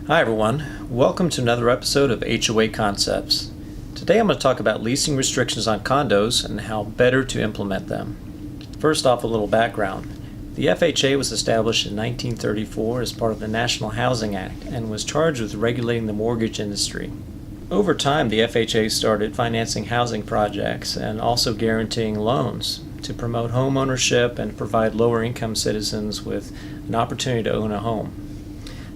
Hi everyone, welcome to another episode of HOA Concepts. Today I'm going to talk about leasing restrictions on condos and how better to implement them. First off, a little background. The FHA was established in 1934 as part of the National Housing Act and was charged with regulating the mortgage industry. Over time, the FHA started financing housing projects and also guaranteeing loans to promote home ownership and provide lower income citizens with an opportunity to own a home.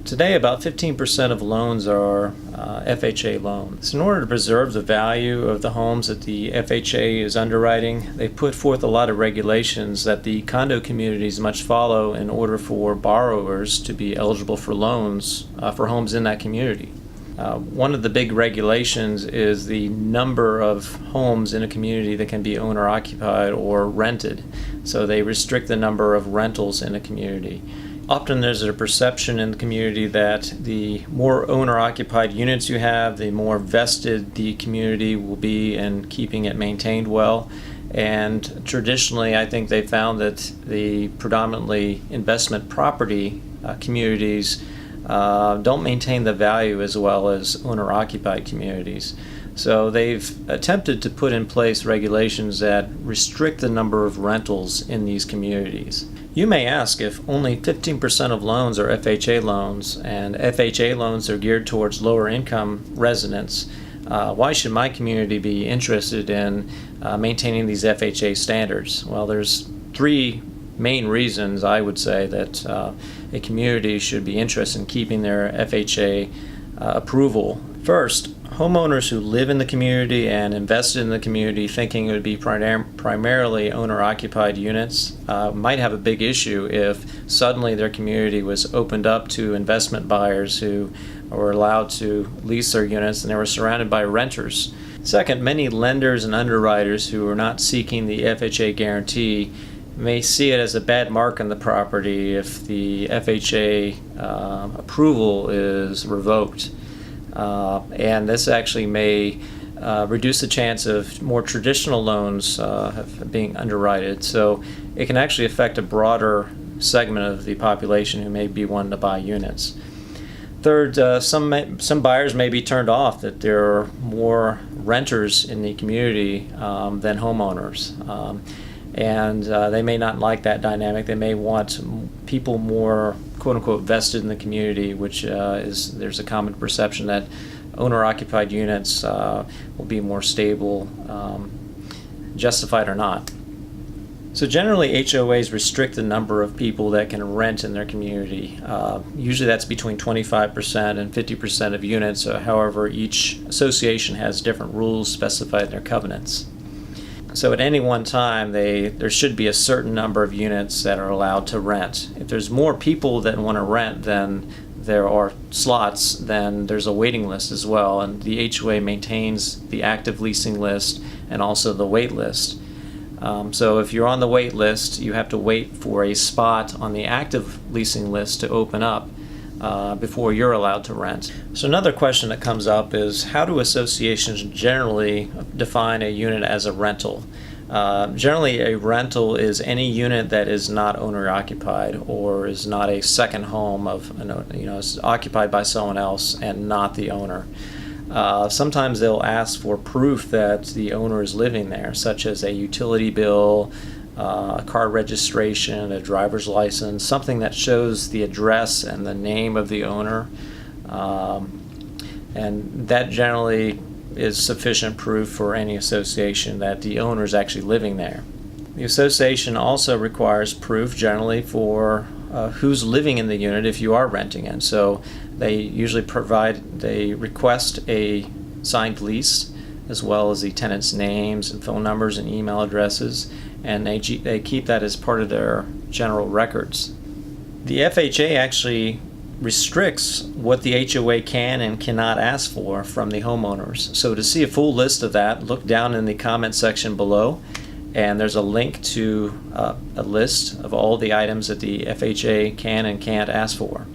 Today, about 15% of loans are FHA loans. In order to preserve the value of the homes that the FHA is underwriting, they put forth a lot of regulations that the condo communities must follow in order for borrowers to be eligible for loans for homes in that community. One of the big regulations is the number of homes in a community that can be owner-occupied or rented. So they restrict the number of rentals in a community. Often there's a perception in the community that the more owner-occupied units you have, the more vested the community will be in keeping it maintained well. And traditionally, I think they found that the predominantly investment property communities don't maintain the value as well as owner-occupied communities. So they've attempted to put in place regulations that restrict the number of rentals in these communities. You may ask, if only 15% of loans are FHA loans and FHA loans are geared towards lower income residents, why should my community be interested in maintaining these FHA standards? Well, there's three main reasons I would say that a community should be interested in keeping their FHA approval. First, homeowners who live in the community and invested in the community thinking it would be primarily owner-occupied units might have a big issue if suddenly their community was opened up to investment buyers who were allowed to lease their units and they were surrounded by renters. Second, many lenders and underwriters who are not seeking the FHA guarantee may see it as a bad mark on the property if the FHA approval is revoked. And this actually may reduce the chance of more traditional loans being underwritten. So it can actually affect a broader segment of the population who may be wanting to buy units. Third, some buyers may be turned off that there are more renters in the community than homeowners. And they may not like that dynamic. They may want people more quote-unquote vested in the community, which there's a common perception that owner-occupied units will be more stable, justified or not. So generally, HOAs restrict the number of people that can rent in their community. Usually that's between 25% and 50% of units. However, each association has different rules specified in their covenants. So at any one time, there should be a certain number of units that are allowed to rent. If there's more people that want to rent than there are slots, then there's a waiting list as well, and the HOA maintains the active leasing list and also the wait list. So if you're on the wait list, you have to wait for a spot on the active leasing list to open up before you're allowed to rent. So another question that comes up is, how do associations generally define a unit as a rental? Generally, a rental is any unit that is not owner-occupied or is not a second home is occupied by someone else and not the owner. Sometimes they'll ask for proof that the owner is living there, such as a utility bill, a car registration, a driver's license, something that shows the address and the name of the owner. And that generally is sufficient proof for any association that the owner is actually living there. The association also requires proof generally for who's living in the unit if you are renting it. So they usually request a signed lease as well as the tenant's names and phone numbers and email addresses, and they keep that as part of their general records. The FHA actually restricts what the HOA can and cannot ask for from the homeowners. So to see a full list of that, look down in the comment section below, and there's a link to a list of all the items that the FHA can and can't ask for.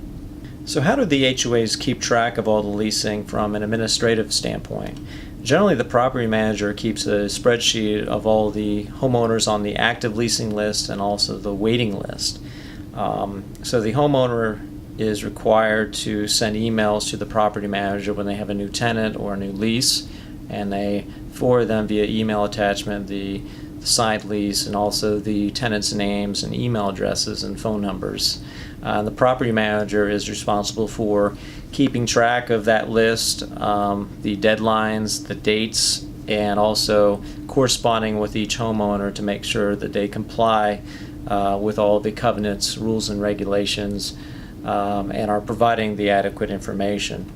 So how do the HOAs keep track of all the leasing from an administrative standpoint? Generally, the property manager keeps a spreadsheet of all the homeowners on the active leasing list and also the waiting list. So the homeowner is required to send emails to the property manager when they have a new tenant or a new lease, and they forward them via email attachment the signed lease and also the tenants' names and email addresses and phone numbers. The property manager is responsible for keeping track of that list, the deadlines, the dates, and also corresponding with each homeowner to make sure that they comply with all the covenants, rules, and regulations, and are providing the adequate information.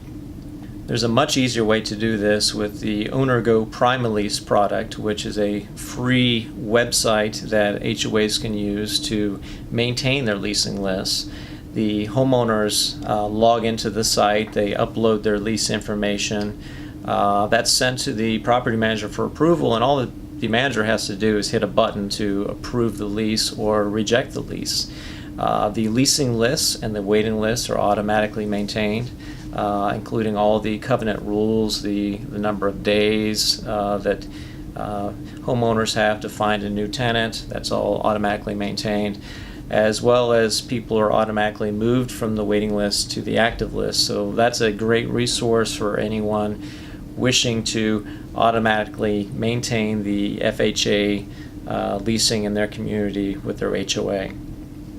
There's a much easier way to do this with the OwnerGo PrimaLease product, which is a free website that HOAs can use to maintain their leasing lists. The homeowners log into the site, they upload their lease information, that's sent to the property manager for approval, and all the manager has to do is hit a button to approve the lease or reject the lease. The leasing lists and the waiting lists are automatically maintained, including all the covenant rules, the number of days that homeowners have to find a new tenant. That's all automatically maintained, as well as people are automatically moved from the waiting list to the active list. So that's a great resource for anyone wishing to automatically maintain the FHA leasing in their community with their HOA.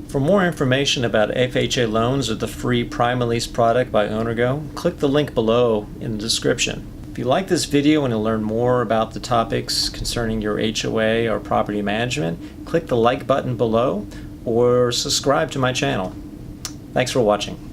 For more information about FHA loans or the free PrimaLease product by OwnerGo, click the link below in the description. If you like this video and to learn more about the topics concerning your HOA or property management, click the like button below or subscribe to my channel. Thanks for watching.